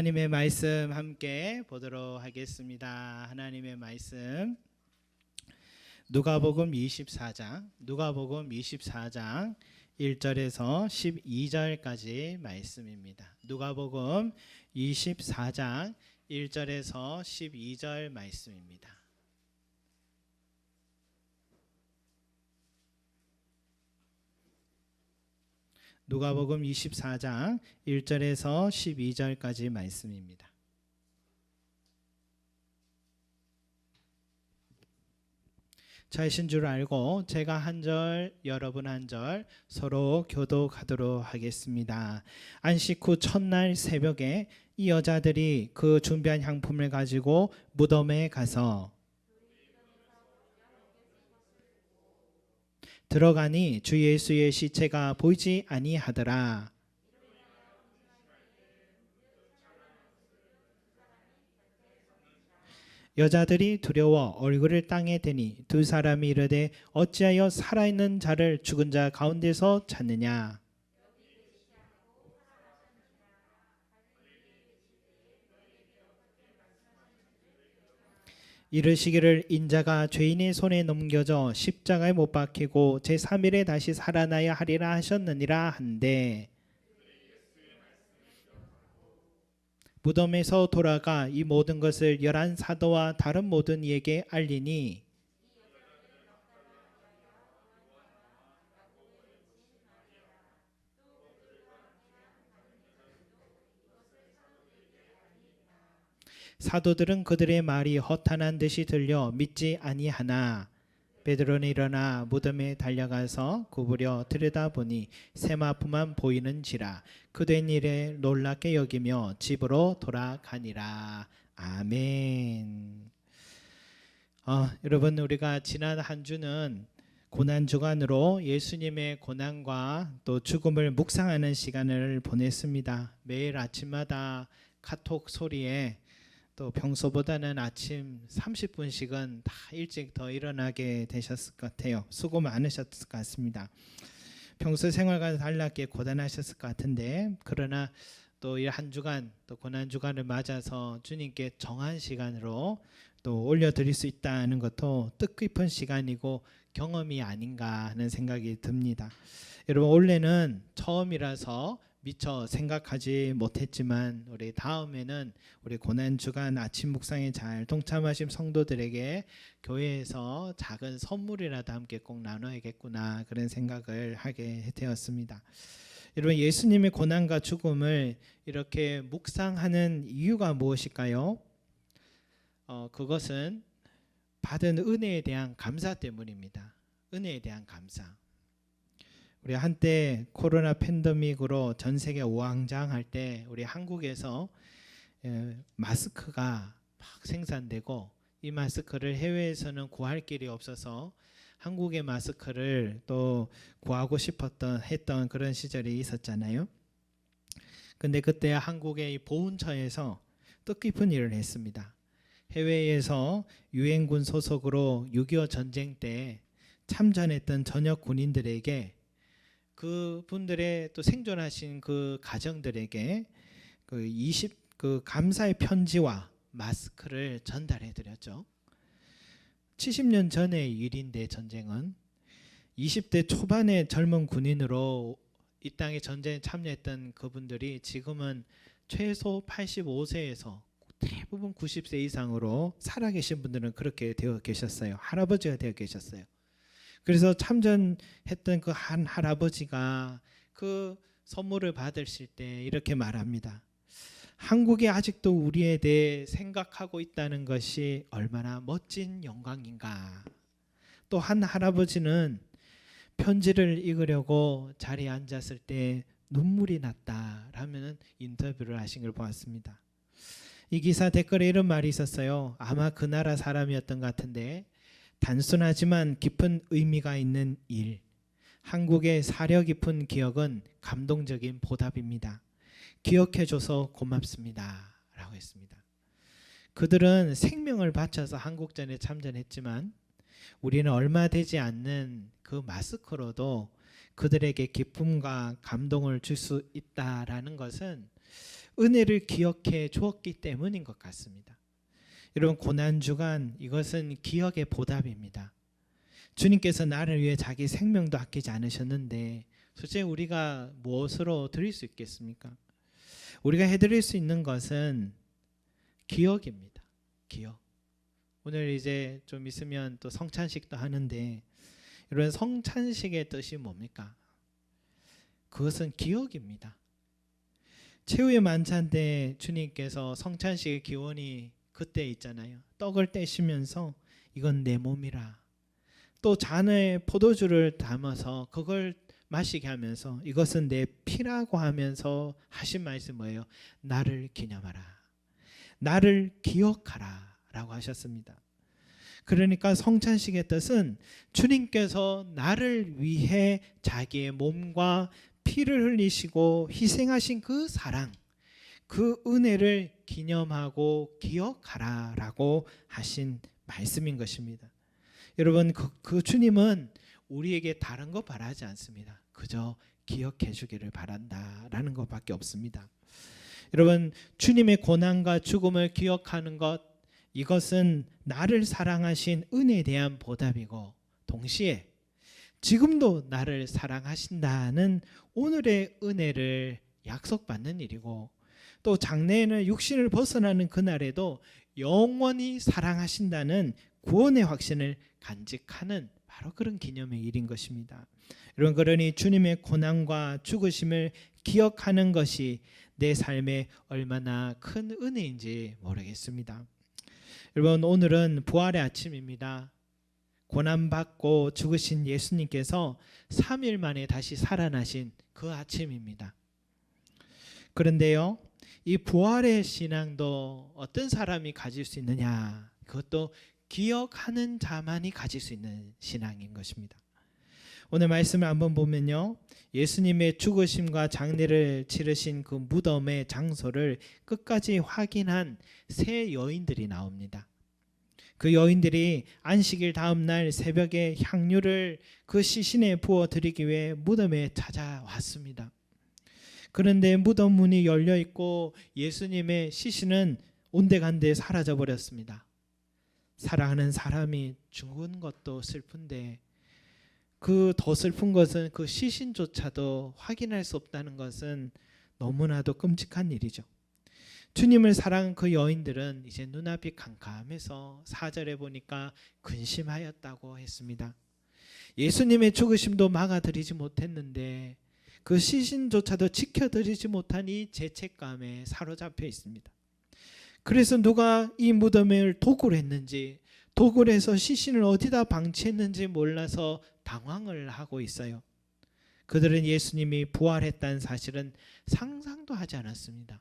하나님의 말씀 함께 보도록 하겠습니다. 하나님의 말씀 누가복음 24장 1절에서 12절까지 말씀입니다. 누가복음 24장 1절에서 12절 말씀입니다. 누가복음 24장 1절에서 12절까지 말씀입니다. 차이신 줄 알고 제가 한 절, 여러분 한 절 서로 교독하도록 하겠습니다. 안식 후 첫날 새벽에 이 여자들이 그 준비한 향품을 가지고 무덤에 가서 들어가니 주 예수의 시체가 보이지 아니하더라. 여자들이 두려워 얼굴을 땅에 대니 두 사람이 이르되 어찌하여 살아있는 자를 죽은 자 가운데서 찾느냐. 이르시기를 인자가 죄인의 손에 넘겨져 십자가에 못 박히고 제3일에 다시 살아나야 하리라 하셨느니라 한데 무덤에서 돌아가 이 모든 것을 11 사도와 다른 모든 이에게 알리니 사도들은 그들의 말이 허탄한 듯이 들려 믿지 아니하나 베드로는 일어나 무덤에 달려가서 구부려 들여다보니 세마포만 보이는지라 그 된 일에 놀랍게 여기며 집으로 돌아가니라. 아멘. 여러분, 우리가 지난 한 주는 고난주간으로 예수님의 고난과 또 죽음을 묵상하는 시간을 보냈습니다. 매일 아침마다 카톡 소리에 또 평소보다는 아침 30분씩은 다 일찍 더 일어나게 되셨을 것 같아요. 수고 많으셨을 것 같습니다. 평소 생활과 달랐게 고단하셨을 것 같은데 그러나 또 이 한 주간 또 고난주간을 맞아서 주님께 정한 시간으로 또 올려드릴 수 있다는 것도 뜻깊은 시간이고 경험이 아닌가 하는 생각이 듭니다. 여러분, 올해는 처음이라서 미처 생각하지 못했지만 우리 다음에는 우리 고난주간 아침 묵상에 잘 동참하신 성도들에게 교회에서 작은 선물이라도 함께 꼭 나눠야겠구나 그런 생각을 하게 되었습니다. 여러분, 예수님의 고난과 죽음을 이렇게 묵상하는 이유가 무엇일까요? 그것은 받은 은혜에 대한 감사 때문입니다. 은혜에 대한 감사. 우리 한때 코로나 팬데믹으로 전 세계 우왕좌왕할 때 우리 한국에서 마스크가 막 생산되고 이 마스크를 해외에서는 구할 길이 없어서 한국의 마스크를 또 구하고 했던 그런 시절이 있었잖아요. 근데 그때 한국의 이 보훈처에서 뜻깊은 일을 했습니다. 해외에서 유엔군 소속으로 6.25 전쟁 때 참전했던 전역 군인들에게 그분들의 또 생존하신 그 가정들에게 그 감사의 편지와 마스크를 전달해 드렸죠. 70년 전의 일인데 전쟁은 20대 초반의 젊은 군인으로 이 땅의 전쟁에 참여했던 그분들이 지금은 최소 85세에서 대부분 90세 이상으로 살아계신 분들은 그렇게 되어 계셨어요. 할아버지가 되어 계셨어요. 그래서 참전했던 그 한 할아버지가 그 선물을 받으실 때 이렇게 말합니다. 한국이 아직도 우리에 대해 생각하고 있다는 것이 얼마나 멋진 영광인가. 또 한 할아버지는 편지를 읽으려고 자리에 앉았을 때 눈물이 났다라는 인터뷰를 하신 걸 보았습니다. 이 기사 댓글에 이런 말이 있었어요. 아마 그 나라 사람이었던 것 같은데 단순하지만 깊은 의미가 있는 일. 한국의 사려 깊은 기억은 감동적인 보답입니다. 기억해줘서 고맙습니다. 라고 했습니다. 그들은 생명을 바쳐서 한국전에 참전했지만 우리는 얼마 되지 않는 그 마스크로도 그들에게 기쁨과 감동을 줄 수 있다라는 것은 은혜를 기억해 주었기 때문인 것 같습니다. 여러분, 고난주간 이것은 기억의 보답입니다. 주님께서 나를 위해 자기 생명도 아끼지 않으셨는데 솔직히 우리가 무엇으로 드릴 수 있겠습니까? 우리가 해드릴 수 있는 것은 기억입니다. 기억. 오늘 이제 좀 있으면 또 성찬식도 하는데 이런 성찬식의 뜻이 뭡니까? 그것은 기억입니다. 최후의 만찬 때 주님께서 성찬식의 기원이 그때 있잖아요. 떡을 떼시면서 이건 내 몸이라. 또 잔에 포도주를 담아서 그걸 마시게 하면서 이것은 내 피라고 하면서 하신 말씀 뭐예요? 나를 기념하라. 나를 기억하라 라고 하셨습니다. 그러니까 성찬식의 뜻은 주님께서 나를 위해 자기의 몸과 피를 흘리시고 희생하신 그 사랑, 그 은혜를 기념하고 기억하라 라고 하신 말씀인 것입니다. 여러분, 그 주님은 우리에게 다른 거 바라지 않습니다. 그저 기억해 주기를 바란다라는 것밖에 없습니다. 여러분, 주님의 고난과 죽음을 기억하는 것, 이것은 나를 사랑하신 은혜에 대한 보답이고 동시에 지금도 나를 사랑하신다는 오늘의 은혜를 약속받는 일이고 또 장래에는 육신을 벗어나는 그날에도 영원히 사랑하신다는 구원의 확신을 간직하는 바로 그런 기념의 일인 것입니다. 여러분, 그러니 주님의 고난과 죽으심을 기억하는 것이 내 삶에 얼마나 큰 은혜인지 모르겠습니다. 여러분, 오늘은 부활의 아침입니다. 고난받고 죽으신 예수님께서 3일 만에 다시 살아나신 그 아침입니다. 그런데요, 이 부활의 신앙도 어떤 사람이 가질 수 있느냐? 그것도 기억하는 자만이 가질 수 있는 신앙인 것입니다. 오늘 말씀을 한번 보면요, 예수님의 죽으심과 장례를 치르신 그 무덤의 장소를 끝까지 확인한 세 여인들이 나옵니다. 그 여인들이 안식일 다음 날 새벽에 향유를 그 시신에 부어 드리기 위해 무덤에 찾아왔습니다. 그런데 무덤 문이 열려 있고 예수님의 시신은 온데간데 사라져 버렸습니다. 사랑하는 사람이 죽은 것도 슬픈데 그 더 슬픈 것은 그 시신조차도 확인할 수 없다는 것은 너무나도 끔찍한 일이죠. 주님을 사랑한 그 여인들은 이제 눈앞이 캄캄해서 4절에 보니까 근심하였다고 했습니다. 예수님의 죽으심도 막아드리지 못했는데 그 시신조차도 지켜드리지 못한 이 죄책감에 사로잡혀 있습니다. 그래서 누가 이 무덤을 도굴 했는지, 도굴해서 시신을 어디다 방치했는지 몰라서 당황을 하고 있어요. 그들은 예수님이 부활했다는 사실은 상상도 하지 않았습니다.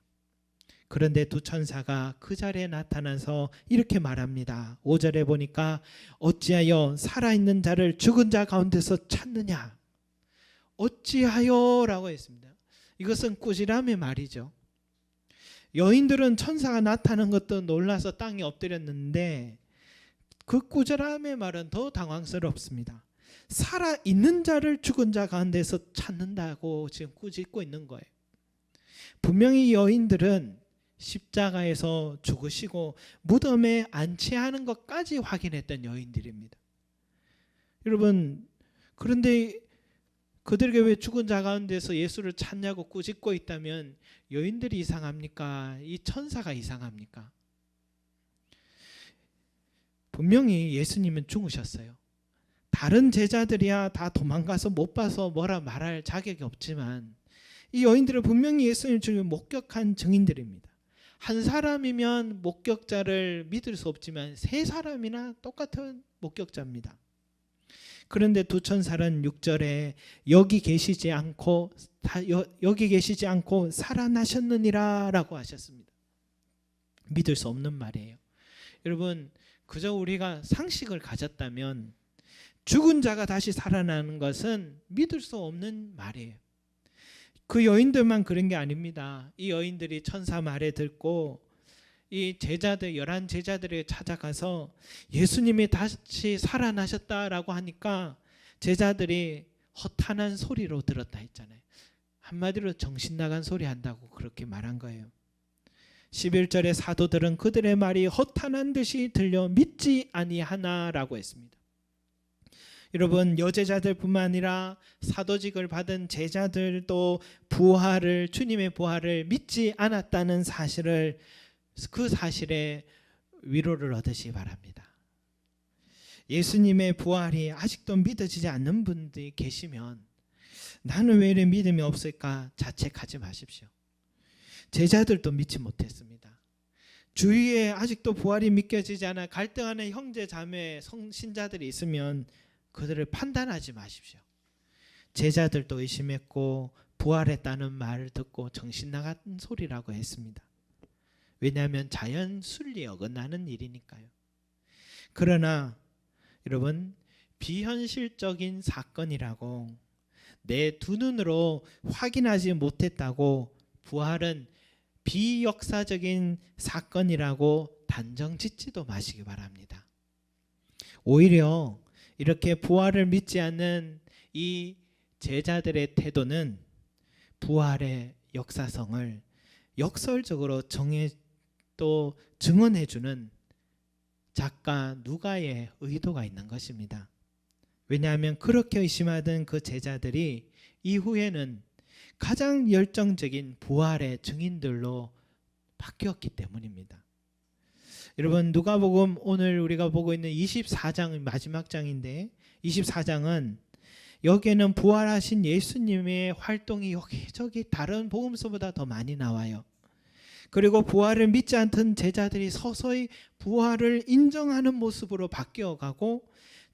그런데 두 천사가 그 자리에 나타나서 이렇게 말합니다. 5절에 보니까 어찌하여 살아있는 자를 죽은 자 가운데서 찾느냐? 어찌하여 라고 했습니다. 이것은 꾸지람의 말이죠. 여인들은 천사가 나타난 것도 놀라서 땅에 엎드렸는데 그 꾸지람의 말은 더 당황스럽습니다. 살아있는 자를 죽은 자 가운데서 찾는다고 지금 꾸짖고 있는 거예요. 분명히 여인들은 십자가에서 죽으시고 무덤에 안치하는 것까지 확인했던 여인들입니다. 여러분, 그런데 그들에게 왜 죽은 자 가운데서 예수를 찾냐고 꾸짖고 있다면 여인들이 이상합니까? 이 천사가 이상합니까? 분명히 예수님은 죽으셨어요. 다른 제자들이야 다 도망가서 못 봐서 뭐라 말할 자격이 없지만 이 여인들은 분명히 예수님을 죽임을 목격한 증인들입니다. 한 사람이면 목격자를 믿을 수 없지만 세 사람이나 똑같은 목격자입니다. 그런데 두 천사는 6절에 여기 계시지 않고 살아나셨느니라 라고 하셨습니다. 믿을 수 없는 말이에요. 여러분, 그저 우리가 상식을 가졌다면 죽은 자가 다시 살아나는 것은 믿을 수 없는 말이에요. 그 여인들만 그런 게 아닙니다. 이 여인들이 천사 말에 듣고 이 제자들 11 제자들에게 찾아가서 예수님이 다시 살아나셨다라고 하니까 제자들이 허탄한 소리로 들었다 했잖아요. 한마디로 정신 나간 소리 한다고 그렇게 말한 거예요. 11절의 사도들은 그들의 말이 허탄한 듯이 들려 믿지 아니하나라고 했습니다. 여러분, 여제자들뿐만 아니라 사도직을 받은 제자들도 주님의 부활을 믿지 않았다는 사실을, 그 사실에 위로를 얻으시기 바랍니다. 예수님의 부활이 아직도 믿어지지 않는 분들이 계시면 나는 왜 이렇게 믿음이 없을까 자책하지 마십시오. 제자들도 믿지 못했습니다. 주위에 아직도 부활이 믿겨지지 않아 갈등하는 형제 자매 신자들이 있으면 그들을 판단하지 마십시오. 제자들도 의심했고 부활했다는 말을 듣고 정신 나간 소리라고 했습니다. 왜냐하면 자연 순리에 어긋나는 일이니까요. 그러나 여러분, 비현실적인 사건이라고 내 두 눈으로 확인하지 못했다고 부활은 비역사적인 사건이라고 단정 짓지도 마시기 바랍니다. 오히려 이렇게 부활을 믿지 않는 이 제자들의 태도는 부활의 역사성을 역설적으로 또 증언해주는 작가 누가의 의도가 있는 것입니다. 왜냐하면 그렇게 의심하던 그 제자들이 이후에는 가장 열정적인 부활의 증인들로 바뀌었기 때문입니다. 여러분, 누가복음 오늘 우리가 보고 있는 24장 마지막 장인데 24장은 여기에는 부활하신 예수님의 활동이 여기저기 다른 복음서보다 더 많이 나와요. 그리고 부활을 믿지 않던 제자들이 서서히 부활을 인정하는 모습으로 바뀌어가고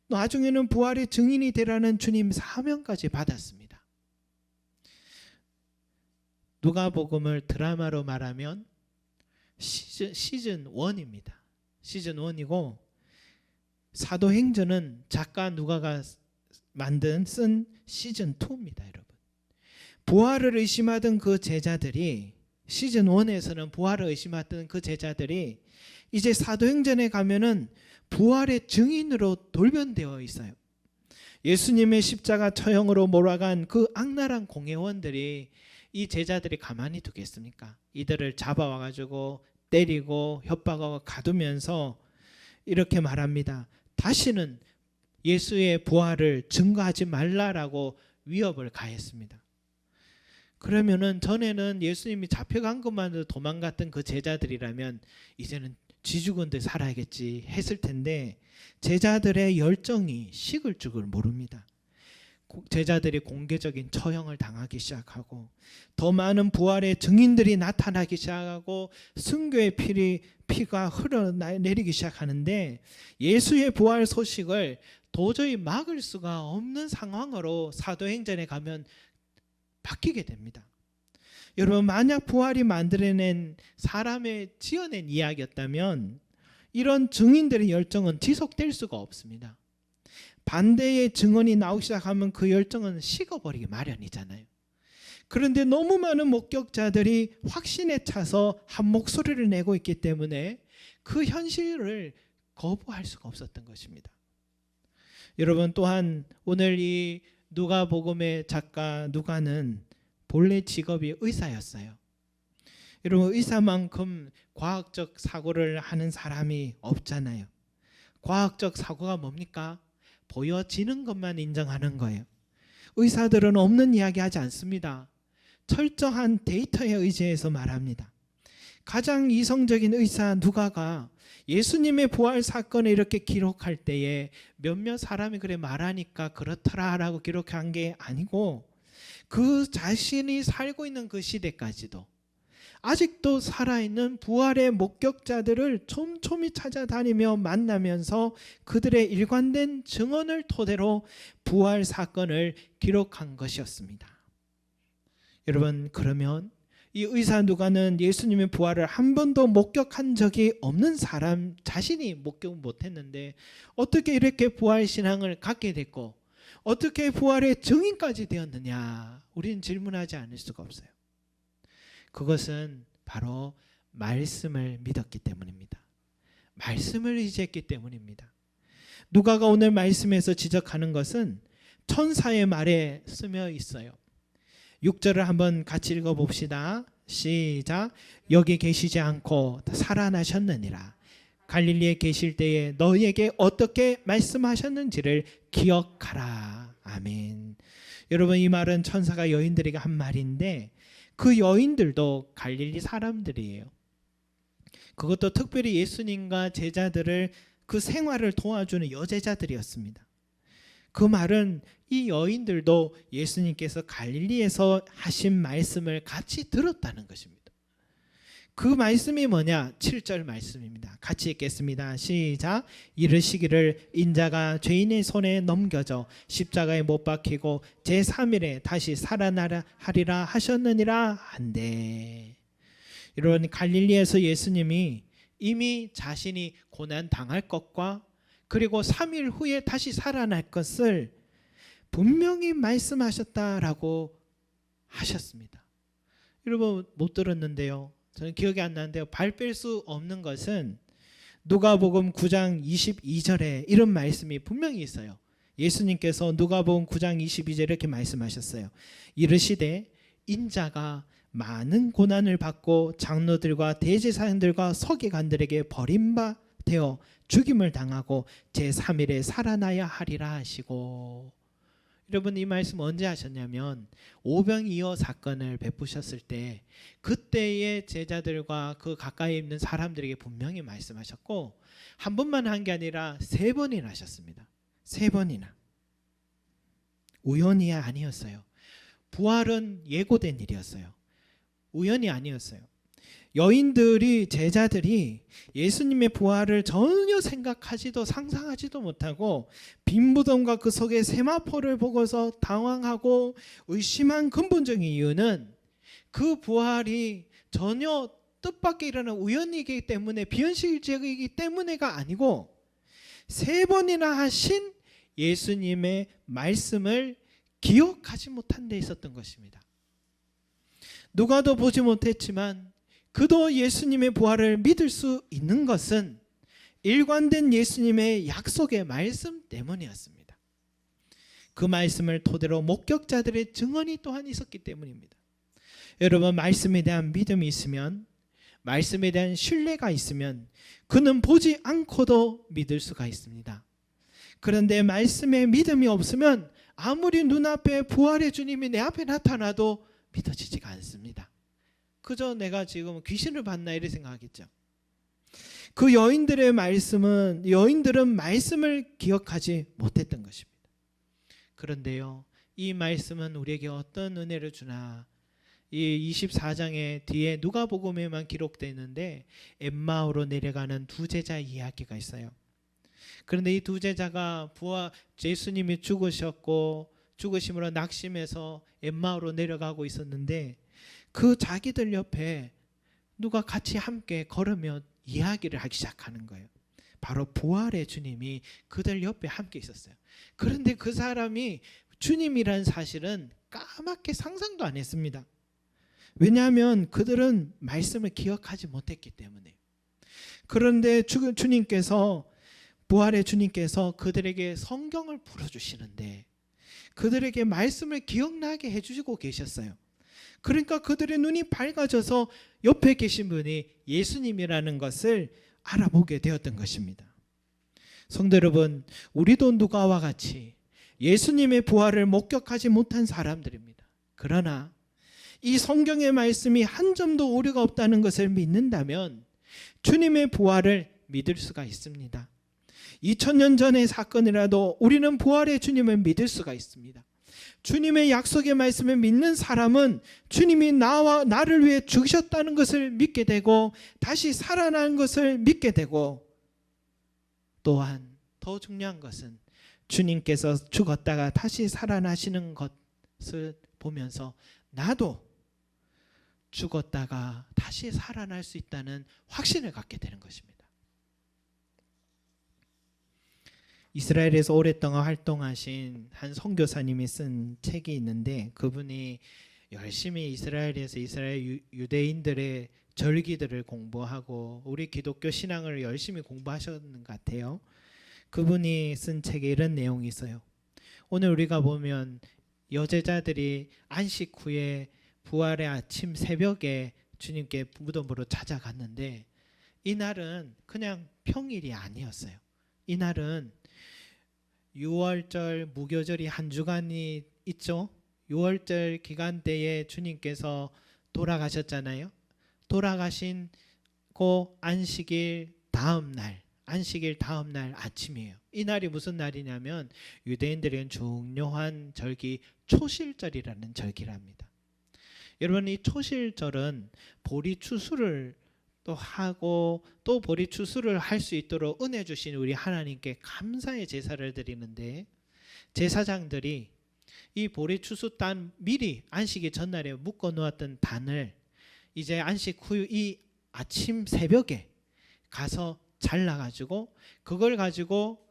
나중에는 부활의 증인이 되라는 주님 사명까지 받았습니다. 누가복음을 드라마로 말하면 시즌 1입니다. 시즌 1이고 사도행전은 작가 누가가 쓴 시즌 2입니다. 여러분, 부활을 의심하던 그 제자들이, 시즌 1에서는 부활을 의심하던 그 제자들이 이제 사도행전에 가면은 부활의 증인으로 돌변되어 있어요. 예수님의 십자가 처형으로 몰아간 그 악랄한 공회원들이 이 제자들이 가만히 두겠습니까? 이들을 잡아와가지고 때리고 협박하고 가두면서 이렇게 말합니다. 다시는 예수의 부활을 증거하지 말라라고 위협을 가했습니다. 그러면은 전에는 예수님이 잡혀간 것만으로 도망갔던 그 제자들이라면 이제는 쥐죽은데 살아야겠지 했을 텐데 제자들의 열정이 식을 줄을 모릅니다. 제자들이 공개적인 처형을 당하기 시작하고 더 많은 부활의 증인들이 나타나기 시작하고 순교의 피가 흘러내리기 시작하는데 예수의 부활 소식을 도저히 막을 수가 없는 상황으로 사도행전에 가면 바뀌게 됩니다. 여러분, 만약 부활이 만들어낸 사람의 지어낸 이야기였다면 이런 증인들의 열정은 지속될 수가 없습니다. 반대의 증언이 나오기 시작하면 그 열정은 식어버리기 마련이잖아요. 그런데 너무 많은 목격자들이 확신에 차서 한 목소리를 내고 있기 때문에 그 현실을 거부할 수가 없었던 것입니다. 여러분, 또한 오늘 이 누가복음의 작가 누가는 본래 직업이 의사였어요. 여러분, 의사만큼 과학적 사고를 하는 사람이 없잖아요. 과학적 사고가 뭡니까? 보여지는 것만 인정하는 거예요. 의사들은 없는 이야기 하지 않습니다. 철저한 데이터에 의지해서 말합니다. 가장 이성적인 의사 누가가 예수님의 부활 사건을 이렇게 기록할 때에 몇몇 사람이 그래 말하니까 그렇더라라고 기록한 게 아니고 그 자신이 살고 있는 그 시대까지도 아직도 살아있는 부활의 목격자들을 촘촘히 찾아다니며 만나면서 그들의 일관된 증언을 토대로 부활 사건을 기록한 것이었습니다. 여러분, 그러면 이 의사 누가는 예수님의 부활을 한 번도 목격한 적이 없는 사람 자신이 목격 못했는데 어떻게 이렇게 부활 신앙을 갖게 됐고 어떻게 부활의 증인까지 되었느냐, 우리는 질문하지 않을 수가 없어요. 그것은 바로 말씀을 믿었기 때문입니다. 말씀을 의지했기 때문입니다. 누가가 오늘 말씀에서 지적하는 것은 천사의 말에 쓰여 있어요. 6절을 한번 같이 읽어봅시다. 시작. 여기 계시지 않고 살아나셨느니라. 갈릴리에 계실 때에 너희에게 어떻게 말씀하셨는지를 기억하라. 아멘. 여러분, 이 말은 천사가 여인들에게 한 말인데 그 여인들도 갈릴리 사람들이에요. 그것도 특별히 예수님과 제자들을 그 생활을 도와주는 여제자들이었습니다. 그 말은 이 여인들도 예수님께서 갈릴리에서 하신 말씀을 같이 들었다는 것입니다. 그 말씀이 뭐냐? 7절 말씀입니다. 같이 읽겠습니다. 시작. 이르시기를 인자가 죄인의 손에 넘겨져 십자가에 못 박히고 제3일에 다시 살아나라 하리라 하셨느니라 한데. 이런 갈릴리에서 예수님이 이미 자신이 고난 당할 것과 그리고 3일 후에 다시 살아날 것을 분명히 말씀하셨다라고 하셨습니다. 여러분 못 들었는데요. 저는 기억이 안 나는데요. 발 뺄 수 없는 것은 누가복음 9장 22절에 이런 말씀이 분명히 있어요. 예수님께서 누가복음 9장 22절에 이렇게 말씀하셨어요. 이르시되 인자가 많은 고난을 받고 장로들과 대제사장들과 서기관들에게 버림받아 죽임을 당하고 제3일에 살아나야 하리라 하시고. 여러분, 이 말씀 언제 하셨냐면 오병이어 사건을 베푸셨을 때 그때의 제자들과 그 가까이 있는 사람들에게 분명히 말씀하셨고, 한 번만 한 게 아니라 3번이나 하셨습니다. 3번이나. 우연이 아니었어요. 부활은 예고된 일이었어요. 우연이 아니었어요. 여인들이, 제자들이 예수님의 부활을 전혀 생각하지도 상상하지도 못하고 빈 무덤과 그 속에 세마포를 보고서 당황하고 의심한 근본적인 이유는 그 부활이 전혀 뜻밖의 일어난 우연이기 때문에, 비현실적이기 때문에가 아니고 3번이나 하신 예수님의 말씀을 기억하지 못한 데 있었던 것입니다. 누가도 보지 못했지만 그도 예수님의 부활을 믿을 수 있는 것은 일관된 예수님의 약속의 말씀 때문이었습니다. 그 말씀을 토대로 목격자들의 증언이 또한 있었기 때문입니다. 여러분, 말씀에 대한 믿음이 있으면, 말씀에 대한 신뢰가 있으면 그는 보지 않고도 믿을 수가 있습니다. 그런데 말씀에 믿음이 없으면 아무리 눈앞에 부활의 주님이 내 앞에 나타나도 믿어지지가 않습니다. 그저 내가 지금 귀신을 봤나 이렇게 생각하겠죠. 그 여인들의 여인들은 말씀을 기억하지 못했던 것입니다. 그런데요, 이 말씀은 우리에게 어떤 은혜를 주나? 이 24장의 뒤에 누가복음에만 기록되어 있는데 엠마오로 내려가는 2 제자 이야기가 있어요. 그런데 이 2 제자가 예수님이 죽으셨고 죽으심으로 낙심해서 엠마오로 내려가고 있었는데 그 자기들 옆에 누가 같이 함께 걸으며 이야기를 하기 시작하는 거예요. 바로 부활의 주님이 그들 옆에 함께 있었어요. 그런데 그 사람이 주님이라는 사실은 까맣게 상상도 안 했습니다. 왜냐하면 그들은 말씀을 기억하지 못했기 때문에. 그런데 주님께서, 부활의 주님께서 그들에게 성경을 풀어주시는데 그들에게 말씀을 기억나게 해주시고 계셨어요. 그러니까 그들의 눈이 밝아져서 옆에 계신 분이 예수님이라는 것을 알아보게 되었던 것입니다. 성도 여러분, 우리도 누가와 같이 예수님의 부활을 목격하지 못한 사람들입니다. 그러나 이 성경의 말씀이 한 점도 오류가 없다는 것을 믿는다면 주님의 부활을 믿을 수가 있습니다. 2000년 전의 사건이라도 우리는 부활의 주님을 믿을 수가 있습니다. 주님의 약속의 말씀을 믿는 사람은 주님이 나를 위해 죽으셨다는 것을 믿게 되고 다시 살아난 것을 믿게 되고, 또한 더 중요한 것은 주님께서 죽었다가 다시 살아나시는 것을 보면서 나도 죽었다가 다시 살아날 수 있다는 확신을 갖게 되는 것입니다. 이스라엘에서 오랫동안 활동하신 한 선교사님이 쓴 책이 있는데, 그분이 열심히 이스라엘에서 이스라엘 유대인들의 절기들을 공부하고 우리 기독교 신앙을 열심히 공부하셨는 것 같아요. 그분이 쓴 책에 이런 내용이 있어요. 오늘 우리가 보면 여제자들이 안식 후에 부활의 아침 새벽에 주님께 무덤으로 찾아갔는데 이날은 그냥 평일이 아니었어요. 이날은 6월절 무교절이 한 주간이 있죠. 6월절 기간대에 주님께서 돌아가셨잖아요. 돌아가신 그 안식일 다음 날 아침이에요. 이 날이 무슨 날이냐면 유대인들에겐 중요한 절기 초실절이라는 절기랍니다. 여러분, 이 초실절은 보리 추수를 또 하고 또 보리 추수를 할 수 있도록 은혜 주신 우리 하나님께 감사의 제사를 드리는데, 제사장들이 이 보리 추수 단 미리 안식일 전날에 묶어 놓았던 단을 이제 안식 후 이 아침 새벽에 가서 잘라가지고 그걸 가지고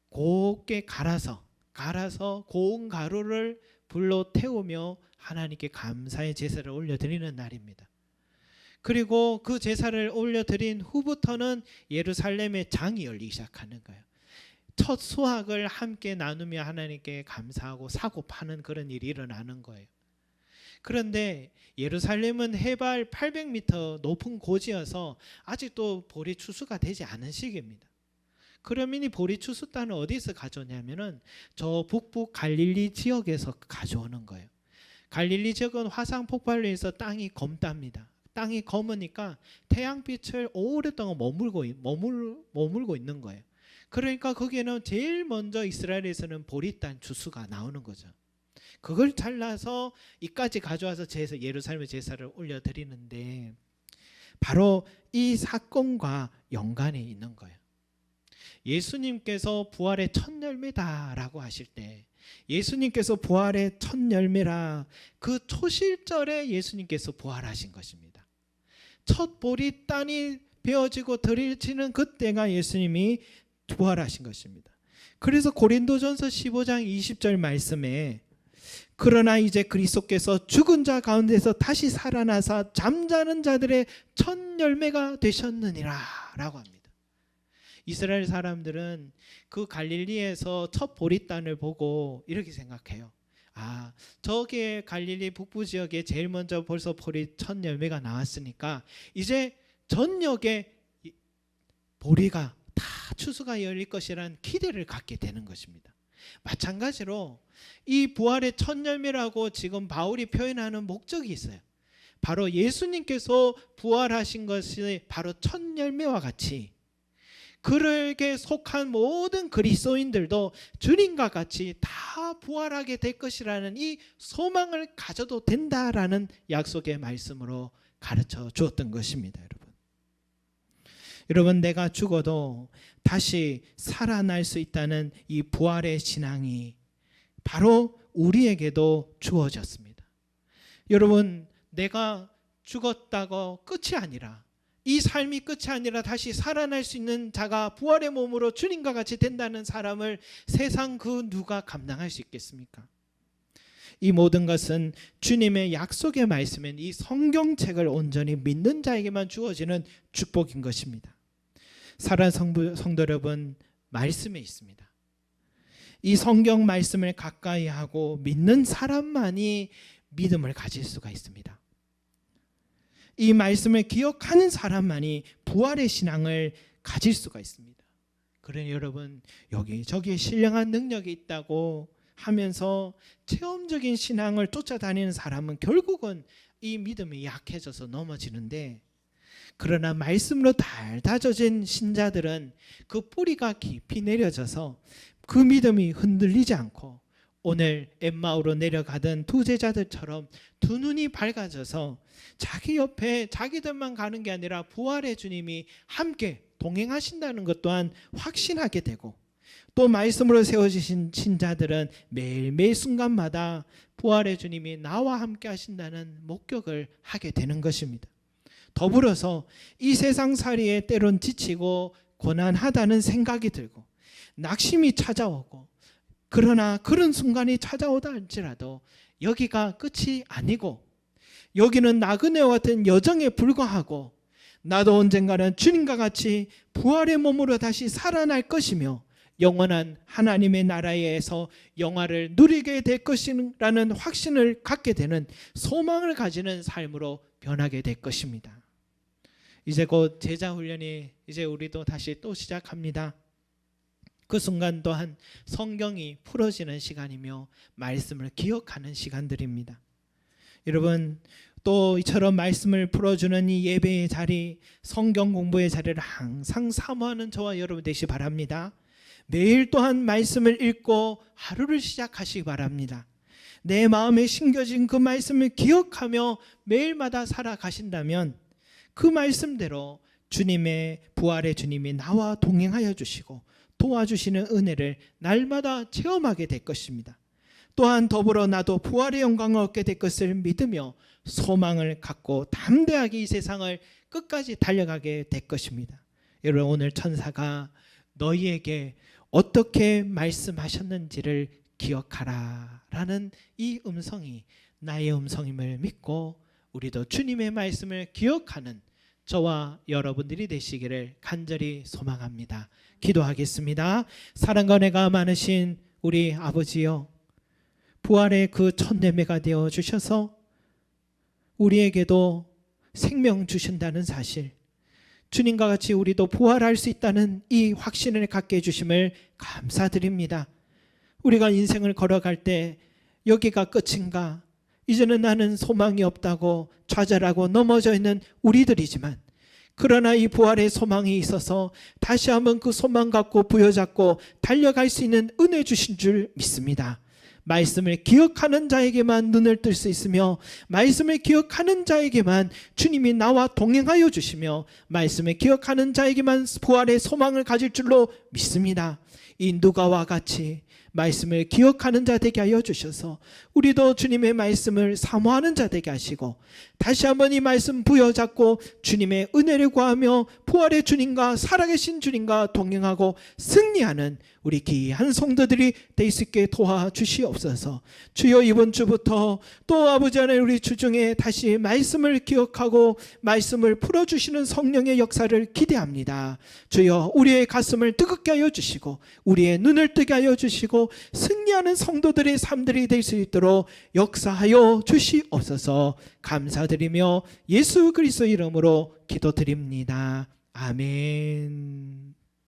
곱게 갈아서 고운 가루를 불로 태우며 하나님께 감사의 제사를 올려드리는 날입니다. 그리고 그 제사를 올려드린 후부터는 예루살렘의 장이 열리기 시작하는 거예요. 첫 수확을 함께 나누며 하나님께 감사하고 사고 파는 그런 일이 일어나는 거예요. 그런데 예루살렘은 해발 800m 높은 고지여서 아직도 보리 추수가 되지 않은 시기입니다. 그러면 이 보리 추수단을 어디서 가져오냐면은 저 북부 갈릴리 지역에서 가져오는 거예요. 갈릴리 지역은 화산 폭발로 인해서 땅이 검답니다. 땅이 검으니까 태양빛을 오랫동안 머물고 있는 거예요. 그러니까 거기에는 제일 먼저 이스라엘에서는 보리단 추수가 나오는 거죠. 그걸 잘라서 이까지 가져와서 예루살렘 제사를 올려드리는데 바로 이 사건과 연관이 있는 거예요. 예수님께서 부활의 첫 열매다라고 하실 때, 예수님께서 부활의 첫 열매라, 그 초실절에 예수님께서 부활하신 것입니다. 첫 보리단이 베어지고 들일치는 그때가 예수님이 부활하신 것입니다. 그래서 고린도전서 15장 20절 말씀에 그러나 이제 그리스도께서 죽은 자 가운데서 다시 살아나사 잠자는 자들의 첫 열매가 되셨느니라 라고 합니다. 이스라엘 사람들은 그 갈릴리에서 첫 보리단을 보고 이렇게 생각해요. 아, 저게 갈릴리 북부 지역에 제일 먼저 벌써 보리 첫 열매가 나왔으니까 이제 전역에 보리가 다 추수가 열릴 것이라는 기대를 갖게 되는 것입니다. 마찬가지로 이 부활의 첫 열매라고 지금 바울이 표현하는 목적이 있어요. 바로 예수님께서 부활하신 것이 바로 첫 열매와 같이 그에게 속한 모든 그리스도인들도 주님과 같이 다 부활하게 될 것이라는 이 소망을 가져도 된다라는 약속의 말씀으로 가르쳐 주었던 것입니다. 여러분, 내가 죽어도 다시 살아날 수 있다는 이 부활의 신앙이 바로 우리에게도 주어졌습니다. 여러분, 내가 죽었다고 끝이 아니라, 이 삶이 끝이 아니라 다시 살아날 수 있는 자가 부활의 몸으로 주님과 같이 된다는 사람을 세상 그 누가 감당할 수 있겠습니까? 이 모든 것은 주님의 약속의 말씀인 이 성경책을 온전히 믿는 자에게만 주어지는 축복인 것입니다. 사랑하는 성도 여러분, 말씀에 있습니다. 이 성경 말씀을 가까이 하고 믿는 사람만이 믿음을 가질 수가 있습니다. 이 말씀을 기억하는 사람만이 부활의 신앙을 가질 수가 있습니다. 그러니 여러분, 여기저기 신령한 능력이 있다고 하면서 체험적인 신앙을 쫓아다니는 사람은 결국은 이 믿음이 약해져서 넘어지는데, 그러나 말씀으로 달 다져진 신자들은 그 뿌리가 깊이 내려져서 그 믿음이 흔들리지 않고 오늘 엠마오로 내려가던 두 제자들처럼 두 눈이 밝아져서 자기 옆에 자기들만 가는 게 아니라 부활의 주님이 함께 동행하신다는 것 또한 확신하게 되고, 또 말씀으로 세워지신 신자들은 매일매일 순간마다 부활의 주님이 나와 함께 하신다는 목격을 하게 되는 것입니다. 더불어서 이 세상살이에 때론 지치고 고난하다는 생각이 들고 낙심이 찾아오고, 그러나 그런 순간이 찾아오다 할지라도 여기가 끝이 아니고 여기는 나그네와 같은 여정에 불과하고 나도 언젠가는 주님과 같이 부활의 몸으로 다시 살아날 것이며 영원한 하나님의 나라에서 영화를 누리게 될 것이라는 확신을 갖게 되는 소망을 가지는 삶으로 변하게 될 것입니다. 이제 곧 제자 훈련이 이제 우리도 다시 또 시작합니다. 그 순간 또한 성경이 풀어지는 시간이며 말씀을 기억하는 시간들입니다. 여러분, 또 이처럼 말씀을 풀어주는 이 예배의 자리, 성경 공부의 자리를 항상 사모하는 저와 여러분 되시기 바랍니다. 매일 또한 말씀을 읽고 하루를 시작하시기 바랍니다. 내 마음에 심겨진 그 말씀을 기억하며 매일마다 살아가신다면 그 말씀대로 주님의 부활의 주님이 나와 동행하여 주시고 도와주시는 은혜를 날마다 체험하게 될 것입니다. 또한 더불어 나도 부활의 영광을 얻게 될 것을 믿으며 소망을 갖고 담대하게 이 세상을 끝까지 달려가게 될 것입니다. 여러분, 오늘 천사가 너희에게 어떻게 말씀하셨는지를 기억하라 라는 이 음성이 나의 음성임을 믿고 우리도 주님의 말씀을 기억하는 저와 여러분들이 되시기를 간절히 소망합니다. 기도하겠습니다. 사랑과 은혜가 많으신 우리 아버지여, 부활의 그 첫 예배가 되어 주셔서 우리에게도 생명 주신다는 사실, 주님과 같이 우리도 부활할 수 있다는 이 확신을 갖게 해주심을 감사드립니다. 우리가 인생을 걸어갈 때 여기가 끝인가, 이제는 나는 소망이 없다고 좌절하고 넘어져 있는 우리들이지만, 그러나 이 부활의 소망이 있어서 다시 한번 그 소망 갖고 부여잡고 달려갈 수 있는 은혜 주신 줄 믿습니다. 말씀을 기억하는 자에게만 눈을 뜰 수 있으며, 말씀을 기억하는 자에게만 주님이 나와 동행하여 주시며, 말씀을 기억하는 자에게만 부활의 소망을 가질 줄로 믿습니다. 이 누가와 같이 말씀을 기억하는 자 되게 하여 주셔서 우리도 주님의 말씀을 사모하는 자 되게 하시고, 다시 한번 이 말씀 부여잡고 주님의 은혜를 구하며 부활의 주님과 살아계신 주님과 동행하고 승리하는 우리 귀한 성도들이 될 수 있게 도와주시옵소서. 주여, 이번 주부터 또 아버지 하나님 우리 주중에 다시 말씀을 기억하고 말씀을 풀어주시는 성령의 역사를 기대합니다. 주여, 우리의 가슴을 뜨겁게 하여 주시고 우리의 눈을 뜨게 하여 주시고 승리하는 성도들의 삶들이 될 수 있도록 역사하여 주시옵소서. 감사드리며 예수 그리스도 이름으로 기도드립니다. 아멘.